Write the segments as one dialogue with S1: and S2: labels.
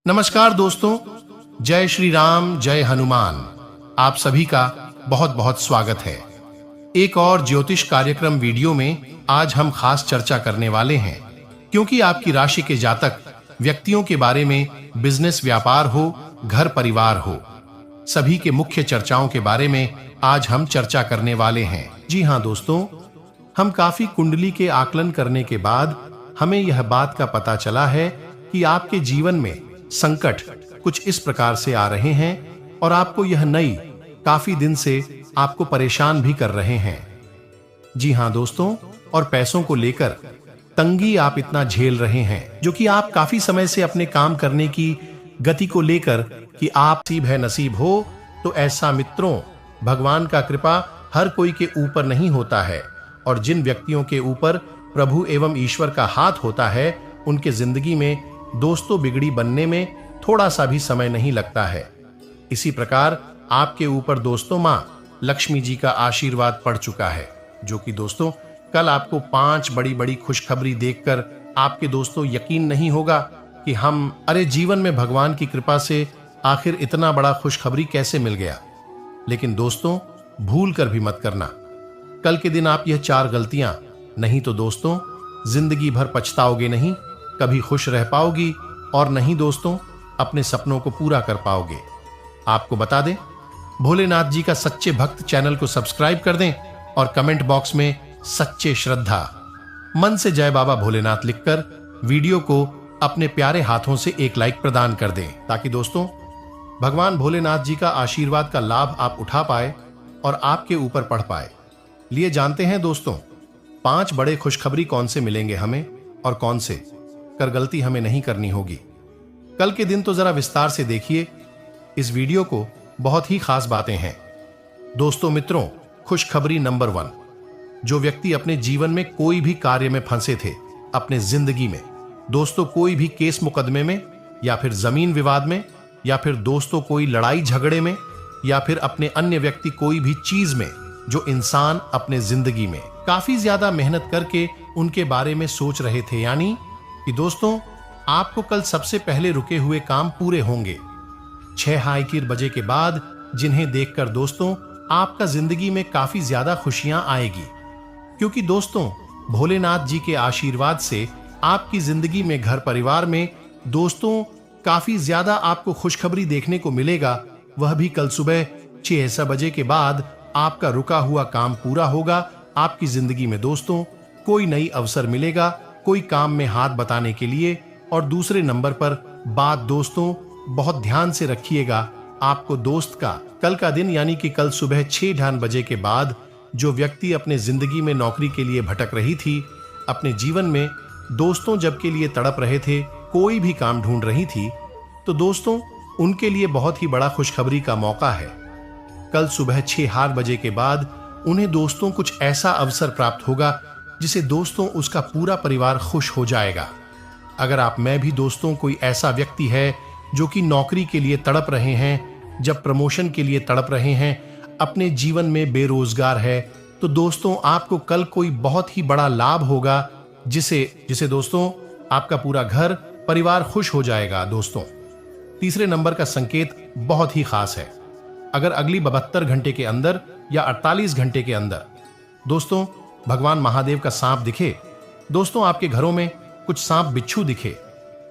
S1: नमस्कार दोस्तों, जय श्री राम, जय हनुमान। आप सभी का बहुत बहुत स्वागत है। एक और ज्योतिष कार्यक्रम वीडियो में आज हम खास चर्चा करने वाले हैं, क्योंकि आपकी राशि के जातक व्यक्तियों के बारे में बिजनेस, व्यापार हो, घर परिवार हो, सभी के मुख्य चर्चाओं के बारे में आज हम चर्चा करने वाले हैं। जी हाँ दोस्तों, हम काफी कुंडली के आकलन करने के बाद हमें यह बात का पता चला है कि आपके जीवन में संकट कुछ इस प्रकार से आ रहे हैं और आपको यह नई काफी दिन से आपको परेशान भी कर रहे हैं। जी हां दोस्तों, और पैसों को लेकर तंगी आप इतना झेल रहे हैं, जो कि आप काफी समय से अपने काम करने की गति को लेकर कि आप नसीब हो, तो ऐसा मित्रों, भगवान का कृपा हर कोई के ऊपर नहीं होता है, और जिन व्यक्तियों के ऊपर प्रभु एवं ईश्वर का हाथ होता है, उनके जिंदगी में दोस्तों बिगड़ी बनने में थोड़ा सा भी समय नहीं लगता है। इसी प्रकार आपके ऊपर दोस्तों मां लक्ष्मी जी का आशीर्वाद पड़ चुका है, जो कि दोस्तों कल आपको 5 बड़ी बड़ी खुशखबरी देखकर आपके दोस्तों यकीन नहीं होगा कि अरे जीवन में भगवान की कृपा से आखिर इतना बड़ा खुशखबरी कैसे मिल गया। लेकिन दोस्तों भूल कर भी मत करना, कल के दिन आप यह 4 गलतियां नहीं तो दोस्तों जिंदगी भर पछताओगे नहीं, कभी खुश रह पाओगी और नहीं दोस्तों अपने सपनों को पूरा कर पाओगे। आपको बता दें, भोलेनाथ जी का सच्चे भक्त चैनल को सब्सक्राइब कर दें और कमेंट बॉक्स में सच्चे श्रद्धा मन से जय बाबा भोलेनाथ लिखकर वीडियो को अपने प्यारे हाथों से एक लाइक प्रदान कर दें, ताकि दोस्तों भगवान भोलेनाथ जी का आशीर्वाद का लाभ आप उठा पाए और आपके ऊपर पड़ पाए। लिए जानते हैं दोस्तों 5 बड़े खुशखबरी कौन से मिलेंगे हमें और कौन से कर गलती हमें नहीं करनी होगी। कल के दिन तो जरा विस्तार से देखिए इस वीडियो को, बहुत ही खास बातें हैं दोस्तों। मित्रों, खुशखबरी नंबर 1, जो व्यक्ति अपने जीवन में कोई भी कार्य में फंसे थे, अपने जिंदगी में दोस्तों कोई भी केस मुकदमे में, या फिर जमीन विवाद में, या फिर दोस्तों कोई लड़ाई झगड़े में, या फिर अपने अन्य व्यक्ति कोई भी चीज में, जो इंसान अपने जिंदगी में काफी ज्यादा मेहनत करके उनके बारे में सोच रहे थे, यानी कि दोस्तों आपको कल सबसे पहले रुके हुए काम पूरे होंगे 6 बजे के बाद, जिन्हें देखकर दोस्तों आपका जिंदगी में काफी ज्यादा खुशियां आएगी, क्योंकि दोस्तों भोलेनाथ जी के आशीर्वाद से आपकी जिंदगी में, घर परिवार में दोस्तों काफी ज्यादा आपको खुशखबरी देखने को मिलेगा। वह भी कल सुबह 6 बजे के बाद आपका रुका हुआ काम पूरा होगा। आपकी जिंदगी में दोस्तों कोई नई अवसर मिलेगा, कोई काम में हाथ बटाने के लिए। और दूसरे नंबर पर बात दोस्तों बहुत ध्यान से रखिएगा, आपको दोस्त का कल का दिन यानी कि कल सुबह 6 बजे के बाद जो व्यक्ति अपने जिंदगी में नौकरी के लिए भटक रही थी, अपने जीवन में दोस्तों जब के लिए तड़प रहे थे, कोई भी काम ढूंढ रही थी, तो दोस्तों उनके लिए बहुत ही बड़ा खुशखबरी का मौका है। कल सुबह 6 बजे के बाद उन्हें दोस्तों कुछ ऐसा अवसर प्राप्त होगा जिसे दोस्तों उसका पूरा परिवार खुश हो जाएगा। अगर आप में भी दोस्तों कोई ऐसा व्यक्ति है जो कि नौकरी के लिए तड़प रहे हैं, जब प्रमोशन के लिए तड़प रहे हैं, अपने जीवन में बेरोजगार है, तो दोस्तों आपको कल कोई बहुत ही बड़ा लाभ होगा, जिसे दोस्तों आपका पूरा घर परिवार खुश हो जाएगा। दोस्तों तीसरे नंबर का संकेत बहुत ही खास है। अगर अगली 72 घंटे के अंदर या 48 घंटे के अंदर दोस्तों भगवान महादेव का सांप दिखे, दोस्तों आपके घरों में कुछ सांप बिच्छू दिखे,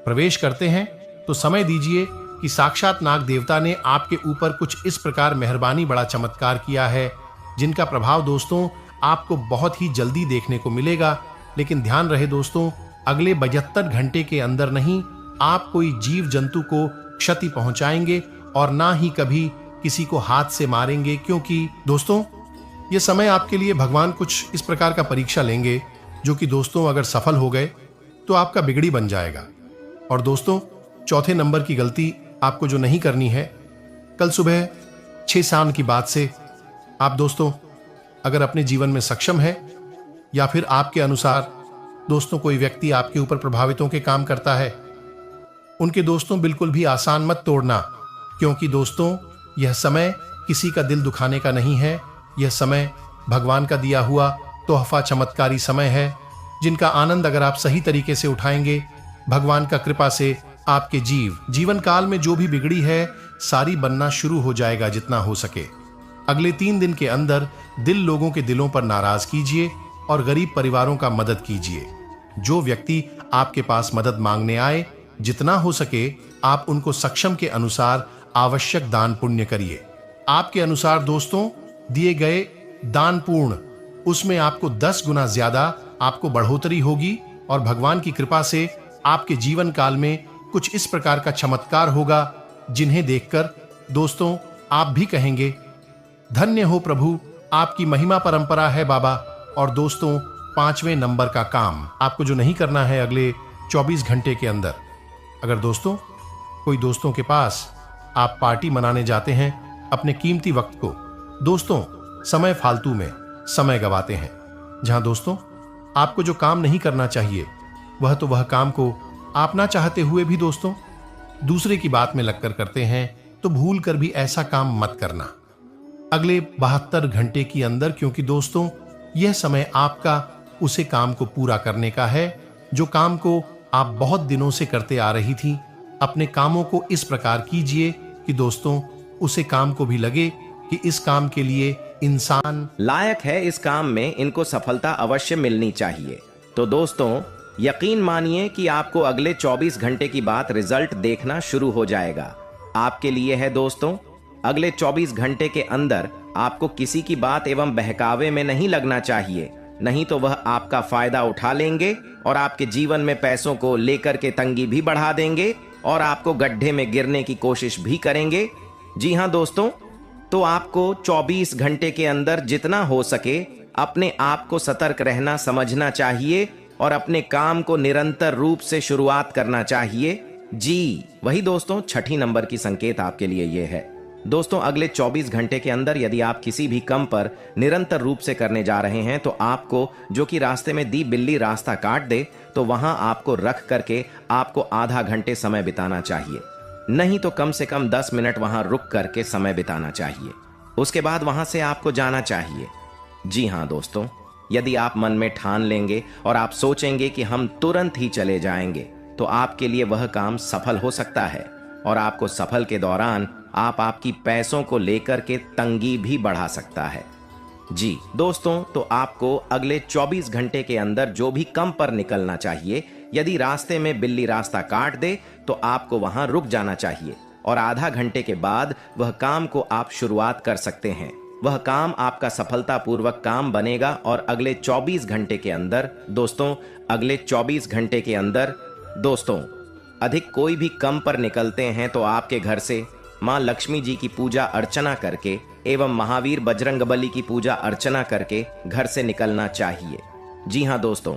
S1: प्रवेश करते हैं, तो समझ दीजिए कि साक्षात नाग देवता ने आपके ऊपर कुछ इस प्रकार मेहरबानी, बड़ा चमत्कार किया है, जिनका प्रभाव दोस्तों आपको बहुत ही जल्दी देखने को मिलेगा। लेकिन ध्यान रहे दोस्तों, अगले 72 घंटे के अंदर नहीं आप कोई जीव जंतु को क्षति पहुंचाएंगे और ना ही कभी किसी को हाथ से मारेंगे, क्योंकि दोस्तों ये समय आपके लिए भगवान कुछ इस प्रकार का परीक्षा लेंगे, जो कि दोस्तों अगर सफल हो गए तो आपका बिगड़ी बन जाएगा। और दोस्तों चौथे नंबर की गलती आपको जो नहीं करनी है, कल सुबह 6 शाम की बात से आप दोस्तों अगर अपने जीवन में सक्षम है, या फिर आपके अनुसार दोस्तों कोई व्यक्ति आपके ऊपर प्रभावितों के काम करता है, उनके दोस्तों बिल्कुल भी आसान मत तोड़ना, क्योंकि दोस्तों यह समय किसी का दिल दुखाने का नहीं है। यह समय भगवान का दिया हुआ तोहफा, चमत्कारी समय है, जिनका आनंद अगर आप सही तरीके से उठाएंगे, भगवान का कृपा से आपके जीवन काल में जो भी बिगड़ी है सारी बनना शुरू हो जाएगा जितना हो सके। अगले 3 दिन के अंदर दिल लोगों के दिलों पर नाराज कीजिए और गरीब परिवारों का मदद कीजिए। जो व्यक्ति आपके पास मदद मांगने आए, जितना हो सके आप उनको सक्षम के अनुसार आवश्यक दान पुण्य करिए। आपके अनुसार दोस्तों, दिए गए दान पूर्ण, उसमें आपको 10 गुना ज्यादा आपको बढ़ोतरी होगी और भगवान की कृपा से आपके जीवन काल में कुछ इस प्रकार का चमत्कार होगा जिन्हें देखकर दोस्तों आप भी कहेंगे, धन्य हो प्रभु, आपकी महिमा परंपरा है बाबा। और दोस्तों 5वें नंबर का काम आपको जो नहीं करना है अगले 24 घंटे के अंदर, अगर दोस्तों कोई दोस्तों के पास आप पार्टी मनाने जाते हैं, अपने कीमती वक्त को दोस्तों समय फालतू में समय गवाते हैं। जहां दोस्तों आपको जो काम नहीं करना चाहिए वह काम को आप ना चाहते हुए भी दोस्तों दूसरे की बात में लगकर करते हैं, तो भूल कर भी ऐसा काम मत करना अगले 72 घंटे के अंदर, क्योंकि दोस्तों यह समय आपका उसे काम को पूरा करने का है जो काम को आप बहुत दिनों से करते आ रही थी। अपने कामों को इस प्रकार कीजिए कि दोस्तों उसे काम को भी लगे कि इस काम के लिए इंसान
S2: लायक है, इस काम में इनको सफलता अवश्य मिलनी चाहिए। तो दोस्तों यकीन मानिए कि आपको अगले 24 घंटे की बात रिजल्ट देखना शुरू हो जाएगा। आपके लिए है दोस्तों, अगले 24 घंटे के अंदर आपको किसी की बात एवं बहकावे में नहीं लगना चाहिए, नहीं तो वह आपका फायदा उठा लेंगे और आपके जीवन में पैसों को लेकर के तंगी भी बढ़ा देंगे और आपको गड्ढे में गिरने की कोशिश भी करेंगे। जी हां दोस्तों, तो आपको 24 घंटे के अंदर जितना हो सके अपने आप को सतर्क रहना समझना चाहिए और अपने काम को निरंतर रूप से शुरुआत करना चाहिए। जी वही दोस्तों 6 नंबर की संकेत आपके लिए यह है। दोस्तों अगले 24 घंटे के अंदर यदि आप किसी भी काम पर निरंतर रूप से करने जा रहे हैं, तो आपको जो कि रास्ते में दी बिल्ली रास्ता काट दे, तो वहां आपको रख करके आपको आधा घंटे समय बिताना चाहिए, नहीं तो कम से कम 10 मिनट वहां रुक करके समय बिताना चाहिए। उसके बाद वहां से आपको जाना चाहिए। जी हां दोस्तों, यदि आप मन में ठान लेंगे और आप सोचेंगे कि हम तुरंत ही चले जाएंगे, तो आपके लिए वह काम सफल हो सकता है और आपको सफल के दौरान आपकी पैसों को लेकर के तंगी भी बढ़ा सकता है। जी दोस्तों, तो आपको अगले 24 घंटे के अंदर जो भी काम पर निकलना चाहिए, यदि रास्ते में बिल्ली रास्ता काट दे तो आपको वहां रुक जाना चाहिए और आधा घंटे के बाद वह काम को आप शुरुआत कर सकते हैं। वह काम आपका सफलतापूर्वक काम बनेगा और अगले 24 घंटे के अंदर दोस्तों, अगले 24 घंटे के अंदर दोस्तों अधिक कोई भी काम पर निकलते हैं तो आपके घर से मां लक्ष्मी जी की पूजा अर्चना करके एवं महावीर बजरंगबली की पूजा अर्चना करके घर से निकलना चाहिए। जी हां दोस्तों,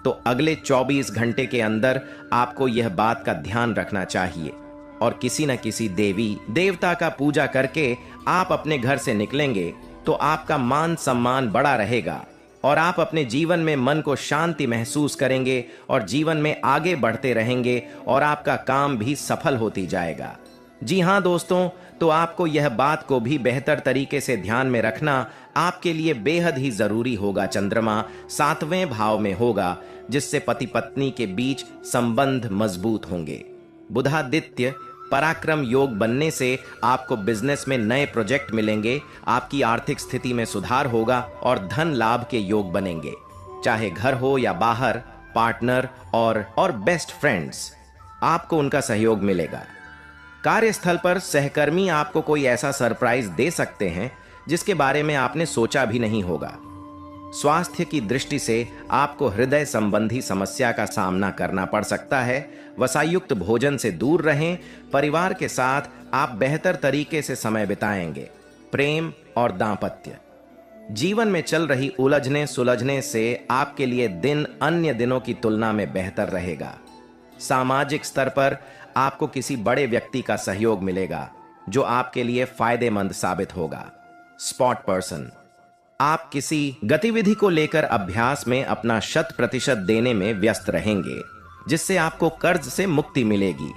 S2: तो अगले 24 घंटे के अंदर आपको यह बात का ध्यान रखना चाहिए और किसी न किसी देवी देवता का पूजा करके आप अपने घर से निकलेंगे तो आपका मान सम्मान बड़ा रहेगा और आप अपने जीवन में मन को शांति महसूस करेंगे और जीवन में आगे बढ़ते रहेंगे और आपका काम भी सफल होती जाएगा। जी हां दोस्तों, तो आपको यह बात को भी बेहतर तरीके से ध्यान में रखना आपके लिए बेहद ही जरूरी होगा। चंद्रमा 7वें भाव में होगा, जिससे पति पत्नी के बीच संबंध मजबूत होंगे। बुधादित्य पराक्रम योग बनने से आपको बिजनेस में नए प्रोजेक्ट मिलेंगे, आपकी आर्थिक स्थिति में सुधार होगा और धन लाभ के योग बनेंगे। चाहे घर हो या बाहर, पार्टनर और बेस्ट फ्रेंड्स, आपको उनका सहयोग मिलेगा। कार्यस्थल पर सहकर्मी आपको कोई ऐसा सरप्राइज दे सकते हैं जिसके बारे में आपने सोचा भी नहीं होगा। स्वास्थ्य की दृष्टि से आपको हृदय संबंधी समस्या का सामना करना पड़ सकता है। वसायुक्त भोजन से दूर रहें। परिवार के साथ आप बेहतर तरीके से समय बिताएंगे। प्रेम और दांपत्य जीवन में चल रही उलझने सुलझने से आपके लिए दिन अन्य दिनों की तुलना में बेहतर रहेगा। सामाजिक स्तर पर आपको किसी बड़े व्यक्ति का सहयोग मिलेगा जो आपके लिए फायदेमंद साबित होगा। स्पॉट पर्सन, आप किसी गतिविधि को लेकर अभ्यास में अपना 100% देने में व्यस्त रहेंगे, जिससे आपको कर्ज से मुक्ति मिलेगी।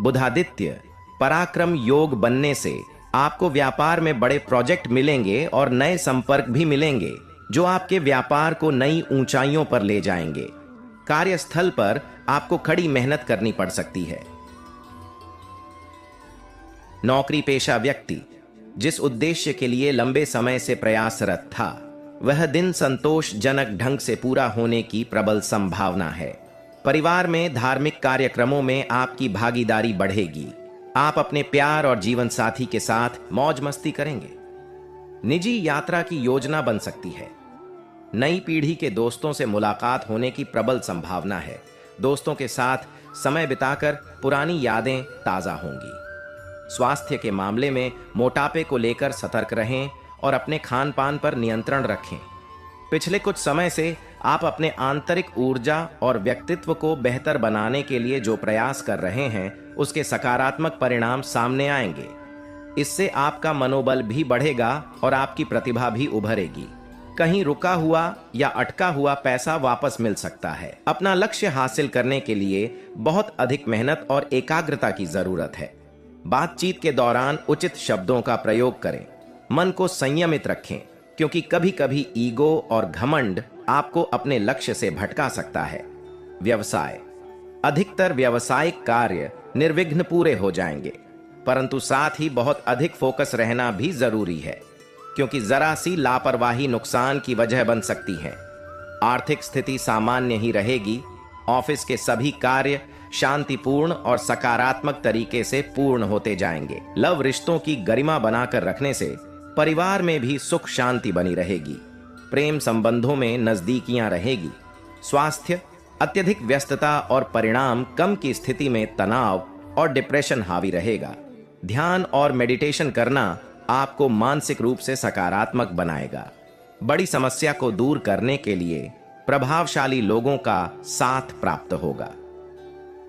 S2: बुधादित्य पराक्रम योग बनने से आपको व्यापार में बड़े प्रोजेक्ट मिलेंगे और नए संपर्क भी मिलेंगे जो आपके व्यापार को नई ऊंचाइयों पर ले जाएंगे। कार्यस्थल पर आपको कड़ी मेहनत करनी पड़ सकती है। नौकरी पेशा व्यक्ति जिस उद्देश्य के लिए लंबे समय से प्रयासरत था, वह दिन संतोषजनक ढंग से पूरा होने की प्रबल संभावना है। परिवार में धार्मिक कार्यक्रमों में आपकी भागीदारी बढ़ेगी। आप अपने प्यार और जीवन साथी के साथ मौज मस्ती करेंगे। निजी यात्रा की योजना बन सकती है। नई पीढ़ी के दोस्तों से मुलाकात होने की प्रबल संभावना है। दोस्तों के साथ समय बिताकर पुरानी यादें ताजा होंगी। स्वास्थ्य के मामले में मोटापे को लेकर सतर्क रहें और अपने खान पान पर नियंत्रण रखें। पिछले कुछ समय से आप अपने आंतरिक ऊर्जा और व्यक्तित्व को बेहतर बनाने के लिए जो प्रयास कर रहे हैं, उसके सकारात्मक परिणाम सामने आएंगे। इससे आपका मनोबल भी बढ़ेगा और आपकी प्रतिभा भी उभरेगी। कहीं रुका हुआ या अटका हुआ पैसा वापस मिल सकता है। अपना लक्ष्य हासिल करने के लिए बहुत अधिक मेहनत और एकाग्रता की जरूरत है। बातचीत के दौरान उचित शब्दों का प्रयोग करें। मन को संयमित रखें, क्योंकि कभी कभी ईगो और घमंड आपको अपने लक्ष्य से भटका सकता है। व्यवसाय, अधिकतर व्यावसायिक कार्य निर्विघ्न पूरे हो जाएंगे, परंतु साथ ही बहुत अधिक फोकस रहना भी जरूरी है, क्योंकि जरा सी लापरवाही नुकसान की वजह बन सकती है। आर्थिक स्थिति सामान्य ही रहेगी। ऑफिस के सभी कार्य शांतिपूर्ण और सकारात्मक तरीके से पूर्ण होते जाएंगे। लव रिश्तों की गरिमा बनाकर रखने से परिवार में भी सुख शांति बनी रहेगी। प्रेम संबंधों में नजदीकियां रहेगी। स्वास्थ्य, अत्यधिक व्यस्तता और परिणाम कम की स्थिति में तनाव और डिप्रेशन हावी रहेगा। ध्यान और मेडिटेशन करना आपको मानसिक रूप से सकारात्मक बनाएगा। बड़ी समस्या को दूर करने के लिए प्रभावशाली लोगों का साथ प्राप्त होगा।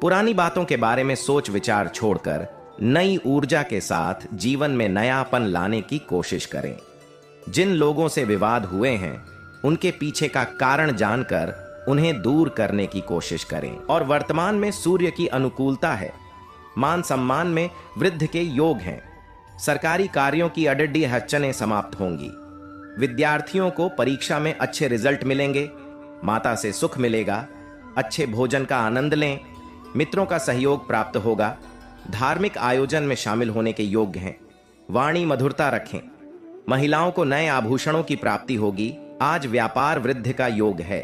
S2: पुरानी बातों के बारे में सोच विचार छोड़कर नई ऊर्जा के साथ जीवन में नयापन लाने की कोशिश करें। जिन लोगों से विवाद हुए हैं, उनके पीछे का कारण जानकर उन्हें दूर करने की कोशिश करें। और वर्तमान में सूर्य की अनुकूलता है। मान सम्मान में वृद्धि के योग हैं। सरकारी कार्यों की अडड्डी हच्चनें समाप्त होंगी। विद्यार्थियों को परीक्षा में अच्छे रिजल्ट मिलेंगे। माता से सुख मिलेगा। अच्छे भोजन का आनंद लें। मित्रों का सहयोग प्राप्त होगा। धार्मिक आयोजन में शामिल होने के योग्य हैं। वाणी मधुरता रखें। महिलाओं को नए आभूषणों की प्राप्ति होगी। आज व्यापार वृद्धि का योग है।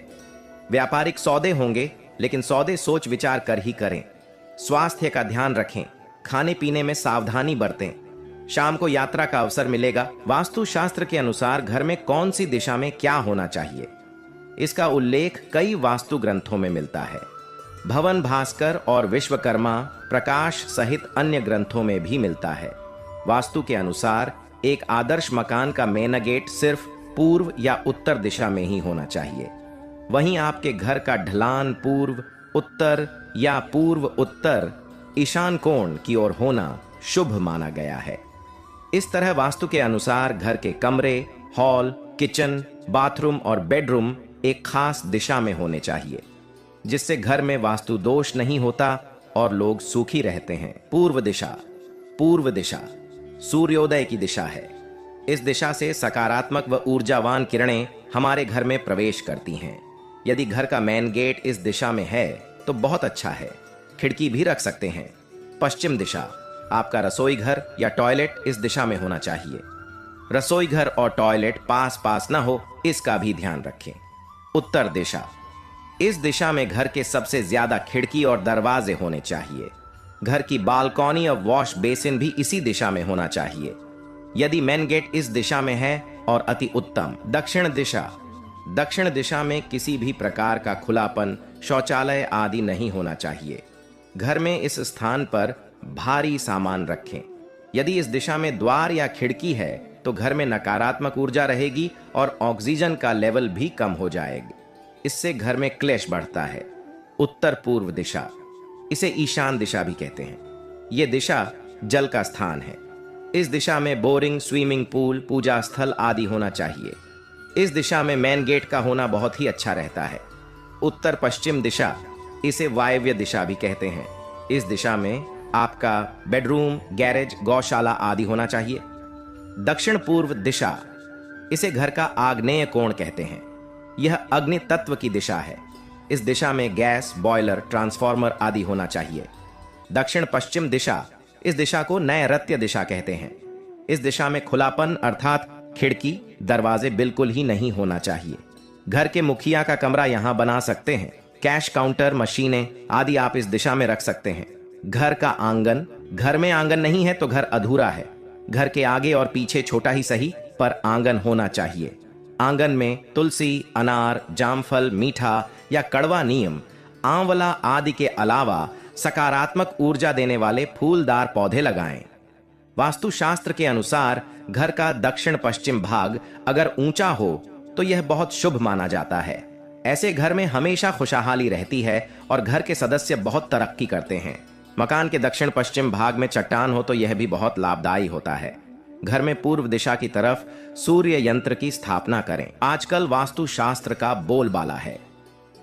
S2: व्यापारिक सौदे होंगे, लेकिन सौदे सोच विचार कर ही करें। स्वास्थ्य का ध्यान रखें। खाने पीने में सावधानी बरतें। शाम को यात्रा का अवसर मिलेगा। वास्तुशास्त्र के अनुसार घर में कौन सी दिशा में क्या होना चाहिए, इसका उल्लेख कई वास्तु ग्रंथों में मिलता है। भवन भास्कर और विश्वकर्मा प्रकाश सहित अन्य ग्रंथों में भी मिलता है। वास्तु के अनुसार एक आदर्श मकान का मेन गेट सिर्फ पूर्व या उत्तर दिशा में ही होना चाहिए। वहीं आपके घर का ढलान पूर्व, उत्तर या पूर्व उत्तर, ईशान कोण की ओर होना शुभ माना गया है। इस तरह वास्तु के अनुसार घर के कमरे, हॉल, किचन, बाथरूम और बेडरूम एक खास दिशा में होने चाहिए, जिससे घर में वास्तु दोष नहीं होता और लोग सुखी रहते हैं। पूर्व दिशा सूर्योदय की दिशा है। इस दिशा से सकारात्मक व ऊर्जावान किरणें हमारे घर में प्रवेश करती हैं। यदि घर का मेन गेट इस दिशा में है तो बहुत अच्छा है। खिड़की भी रख सकते हैं। पश्चिम दिशा, आपका रसोई घर या टॉयलेट इस दिशा में होना चाहिए। रसोई घर और टॉयलेट पास पास न हो, इसका भी ध्यान रखें। उत्तर दिशा, इस दिशा में घर के सबसे ज्यादा खिड़की और दरवाजे होने चाहिए। घर की बालकनी और वॉश बेसिन भी इसी दिशा में होना चाहिए। यदि मेन गेट इस दिशा में है और अति उत्तम। दक्षिण दिशा में किसी भी प्रकार का खुलापन, शौचालय आदि नहीं होना चाहिए। घर में इस स्थान पर भारी सामान रखें। यदि इस दिशा में द्वार या खिड़की है तो घर में नकारात्मक ऊर्जा रहेगी और ऑक्सीजन का लेवल भी कम हो जाएगा। इससे घर में क्लेश बढ़ता है। उत्तर पूर्व दिशा, इसे ईशान दिशा भी कहते हैं। यह दिशा जल का स्थान है। इस दिशा में बोरिंग, स्विमिंग पूल, पूजा स्थल आदि होना चाहिए। इस दिशा में मेन गेट का होना बहुत ही अच्छा रहता है। उत्तर पश्चिम दिशा, इसे वायव्य दिशा भी कहते हैं। इस दिशा में आपका बेडरूम, गैरेज, गौशाला आदि होना चाहिए। दक्षिण पूर्व दिशा, इसे घर का आग्नेय कोण कहते हैं। यह अग्नि तत्व की दिशा है। इस दिशा में गैस, बॉयलर, ट्रांसफार्मर आदि होना चाहिए। दक्षिण पश्चिम दिशा इस दिशा को नैऋत्य दिशा कहते हैं। इस दिशा में खुलापन अर्थात खिड़की दरवाजे बिल्कुल ही नहीं होना चाहिए। घर के मुखिया का कमरा यहां बना सकते हैं। कैश काउंटर, मशीनें आदि आप इस दिशा में रख सकते हैं। घर का आंगन, घर में आंगन नहीं है तो घर अधूरा है। घर के आगे और पीछे छोटा ही सही पर आंगन होना चाहिए। आंगन में तुलसी, अनार, जामफल, मीठा या कड़वा नीम, आंवला आदि के अलावा सकारात्मक ऊर्जा देने वाले फूलदार पौधे लगाएं। वास्तुशास्त्र के अनुसार घर का दक्षिण पश्चिम भाग अगर ऊंचा हो तो यह बहुत शुभ माना जाता है। ऐसे घर में हमेशा खुशहाली रहती है और घर के सदस्य बहुत तरक्की करते हैं। मकान के दक्षिण पश्चिम भाग में चट्टान हो तो यह भी बहुत लाभदायी होता है। घर में पूर्व दिशा की तरफ सूर्य यंत्र की स्थापना करें। आजकल वास्तुशास्त्र का बोलबाला है।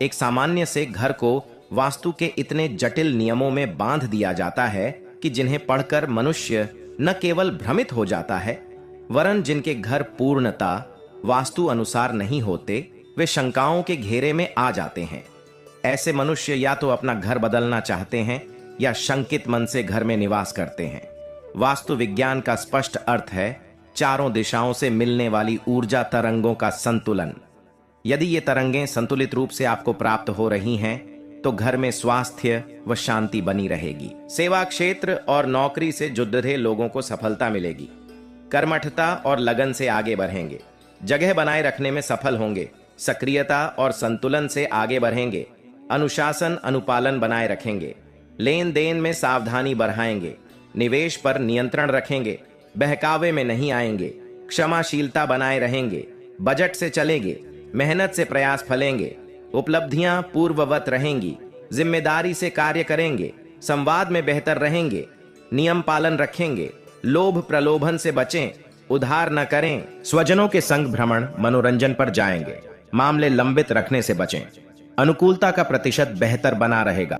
S2: एक सामान्य से घर को वास्तु के इतने जटिल नियमों में बांध दिया जाता है कि जिन्हें पढ़कर मनुष्य न केवल भ्रमित हो जाता है, वरन जिनके घर पूर्णता वास्तु अनुसार नहीं होते, वे शंकाओं के घेरे में आ जाते हैं। ऐसे मनुष्य या तो अपना घर बदलना चाहते हैं या शंकित मन से घर में निवास करते हैं। वास्तु विज्ञान का स्पष्ट अर्थ है चारों दिशाओं से मिलने वाली ऊर्जा तरंगों का संतुलन। यदि ये तरंगें संतुलित रूप से आपको प्राप्त हो रही हैं तो घर में स्वास्थ्य व शांति बनी रहेगी। सेवा क्षेत्र और नौकरी से जुड़ रहे लोगों को सफलता मिलेगी। कर्मठता और लगन से आगे बढ़ेंगे। जगह बनाए रखने में सफल होंगे। सक्रियता और संतुलन से आगे बढ़ेंगे। अनुशासन अनुपालन बनाए रखेंगे। लेन देन में सावधानी बढ़ाएंगे। निवेश पर नियंत्रण रखेंगे। बहकावे में नहीं आएंगे। क्षमाशीलता बनाए रहेंगे। बजट से चलेंगे। मेहनत से प्रयास फलेंगे। उपलब्धियां पूर्ववत रहेंगी। जिम्मेदारी से कार्य करेंगे। संवाद में बेहतर रहेंगे। नियम पालन रखेंगे। लोभ प्रलोभन से बचें। उधार न करें। स्वजनों के संग भ्रमण मनोरंजन पर जाएंगे। मामले लंबित रखने से बचें। अनुकूलता का प्रतिशत बेहतर बना रहेगा।